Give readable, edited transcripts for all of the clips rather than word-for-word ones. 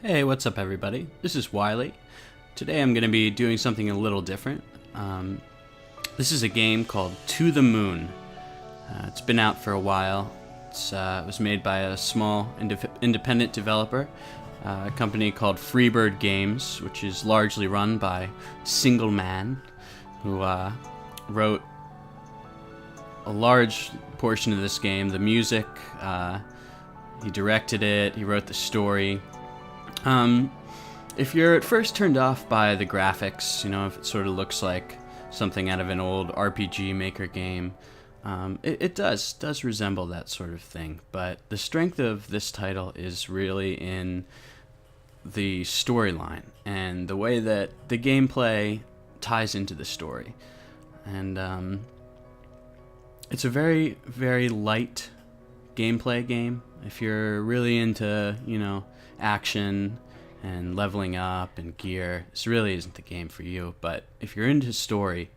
Hey, what's up everybody? This is Wiley. Today I'm going to be doing something a little different. This is a game called To the Moon. It's been out for a while. It was made by a small independent developer, a company called Freebird Games, which is largely run by a single man who wrote a large portion of this game. The music, he directed it, he wrote the story. If you're at first turned off by the graphics, if it sort of looks like something out of an old RPG Maker game, it does resemble that sort of thing. But the strength of this title is really in the storyline and the way that the gameplay ties into the story. And it's a very, very light gameplay game. If you're really into, action and leveling up and gear, this really isn't the game for you. But if you're into story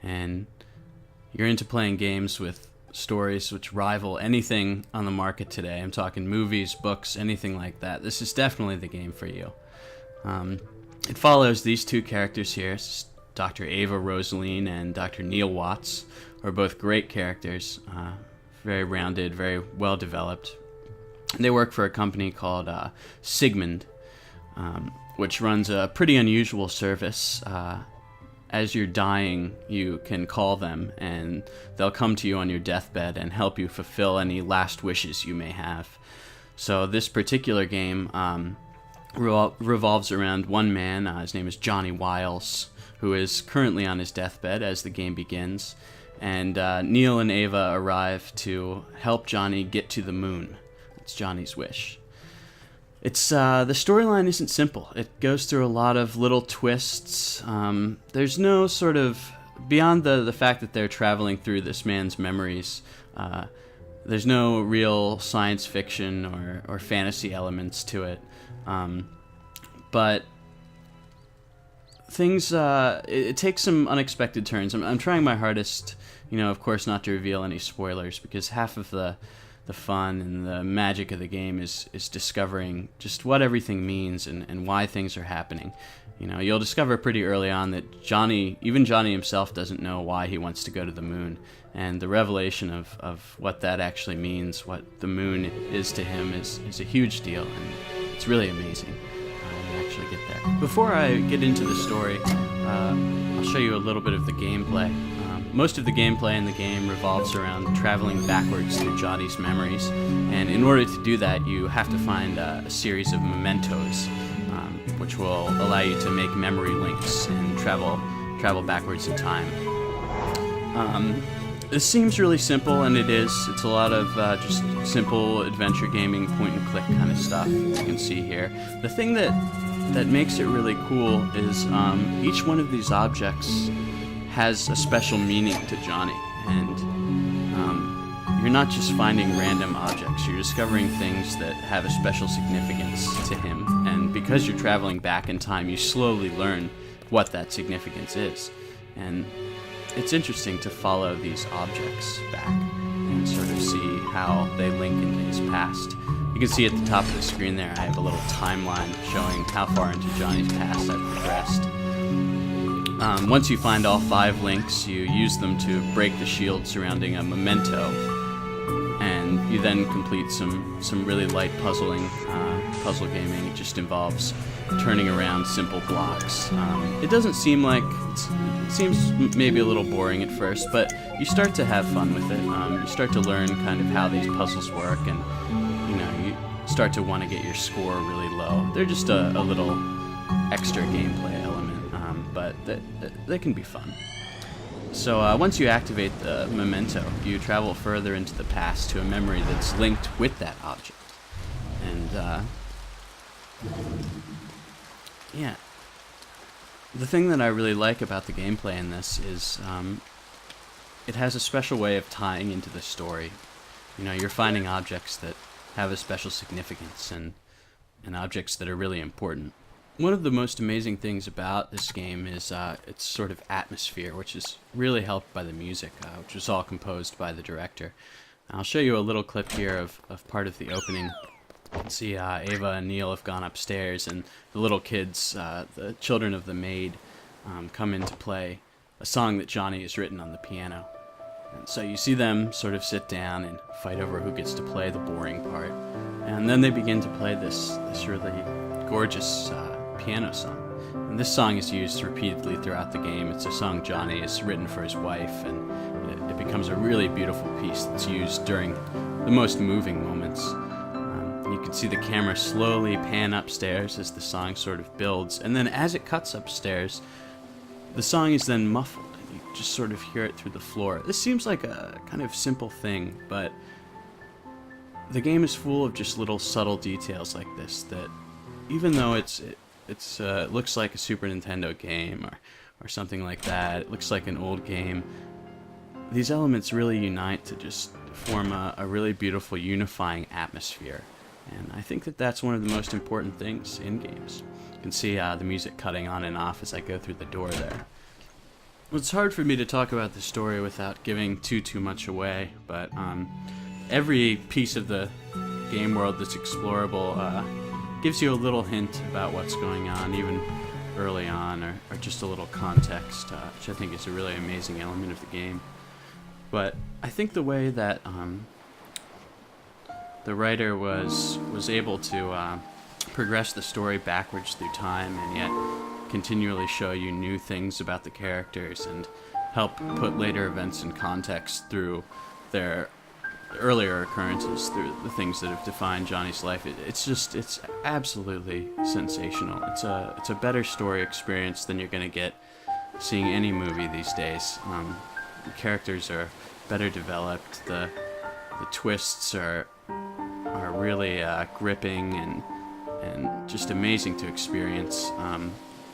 and you're into playing games with stories which rival anything on the market today, I'm talking movies, books, anything like that, this is definitely the game for you. It follows these two characters here, Dr. Ava Rosaline and Dr. Neil Watts, who are both great characters, very rounded, very well developed. They work for a company called Sigmund, which runs a pretty unusual service. As you're dying, you can call them, and they'll come to you on your deathbed and help you fulfill any last wishes you may have. So this particular game revolves around one man. His name is Johnny Wiles, who is currently on his deathbed as the game begins. And Neil and Ava arrive to help Johnny get to the moon. It's Johnny's wish. It's the storyline isn't simple. It goes through a lot of little twists. There's no sort of, beyond the fact that they're traveling through this man's memories, there's no real science fiction or fantasy elements to it. But things, it takes some unexpected turns. I'm trying my hardest, of course, not to reveal any spoilers, because half of the fun and the magic of the game is discovering just what everything means and why things are happening. You'll discover pretty early on that even Johnny himself doesn't know why he wants to go to the moon, and the revelation of what that actually means, what the moon is to him, is a huge deal, and it's really amazing when you actually get there. Before I get into the story, I'll show you a little bit of the gameplay. Most of the gameplay in the game revolves around traveling backwards through Johnny's memories, and in order to do that, you have to find a series of mementos, which will allow you to make memory links and travel backwards in time. This seems really simple, and it is. It's a lot of just simple adventure gaming, point-and-click kind of stuff, you can see here. The thing that makes it really cool is each one of these objects has a special meaning to Johnny, and you're not just finding random objects, you're discovering things that have a special significance to him, and because you're traveling back in time, you slowly learn what that significance is. And it's interesting to follow these objects back and sort of see how they link into his past. You can see at the top of the screen there, I have a little timeline showing how far into Johnny's past I've progressed. Once you find all 5 links, you use them to break the shield surrounding a memento, and you then complete some really light puzzle gaming. It just involves turning around simple blocks. It doesn't seem like, it seems maybe a little boring at first, but you start to have fun with it. You start to learn kind of how these puzzles work, and you start to want to get your score really low. They're just a little extra gameplay element. But they can be fun. So once you activate the memento, you travel further into the past to a memory that's linked with that object. And yeah, the thing that I really like about the gameplay in this is it has a special way of tying into the story. You're finding objects that have a special significance and objects that are really important. One of the most amazing things about this game is its sort of atmosphere, which is really helped by the music, which was all composed by the director. I'll show you a little clip here of part of the opening You can see Ava and Neil have gone upstairs, and the little kids, the children of the maid, come in to play a song that Johnny has written on the piano. And so you see them sort of sit down and fight over who gets to play the boring part. And then they begin to play this really gorgeous piano song. And this song is used repeatedly throughout the game. It's a song Johnny has written for his wife, and it becomes a really beautiful piece that's used during the most moving moments. You can see the camera slowly pan upstairs as the song sort of builds, and then as it cuts upstairs, the song is then muffled. You just sort of hear it through the floor. This seems like a kind of simple thing, but the game is full of just little subtle details like this that, even though it looks like a Super Nintendo game or something like that, it looks like an old game, these elements really unite to just form a really beautiful unifying atmosphere. And I think that that's one of the most important things in games. You can see the music cutting on and off as I go through the door there. Well, it's hard for me to talk about the story without giving too much away, but every piece of the game world that's explorable gives you a little hint about what's going on, even early on, or just a little context, which I think is a really amazing element of the game. But I think the way that the writer was able to progress the story backwards through time and yet continually show you new things about the characters and help put later events in context through their earlier occurrences, through the things that have defined Johnny's life. It's absolutely sensational. It's a better story experience than you're going to get seeing any movie these days. The characters are better developed. The twists are really gripping and just amazing to experience.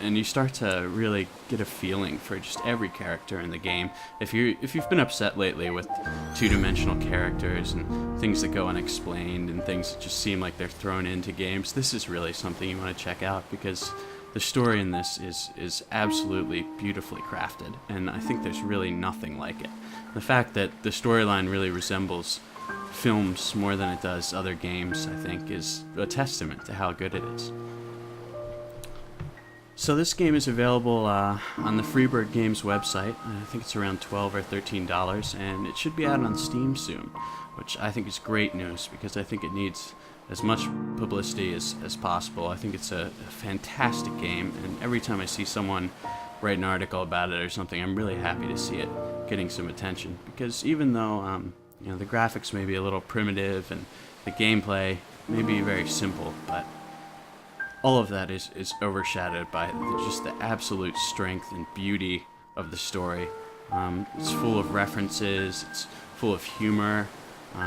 And you start to really get a feeling for just every character in the game. If you've been upset lately with two-dimensional characters and things that go unexplained and things that just seem like they're thrown into games, this is really something you want to check out, because the story in this is absolutely beautifully crafted, and I think there's really nothing like it. The fact that the storyline really resembles films more than it does other games, I think, is a testament to how good it is. So this game is available on the Freebird Games website. I think it's around $12 or $13, and it should be out on Steam soon, which I think is great news, because I think it needs as much publicity as possible. I think it's a fantastic game, and every time I see someone write an article about it or something, I'm really happy to see it getting some attention, because even though the graphics may be a little primitive and the gameplay may be very simple, but all of that is overshadowed by just the absolute strength and beauty of the story. It's full of references, it's full of humor.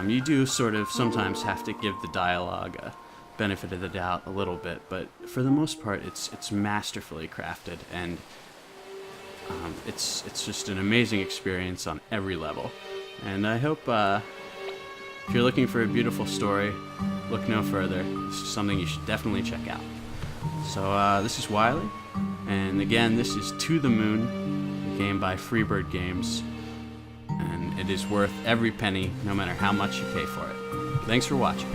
You do sort of sometimes have to give the dialogue a benefit of the doubt a little bit, but for the most part it's masterfully crafted, and it's just an amazing experience on every level. And I hope if you're looking for a beautiful story, look no further. This is something you should definitely check out. So this is Wiley, and again, this is To the Moon, a game by Freebird Games, and it is worth every penny, no matter how much you pay for it. Thanks for watching.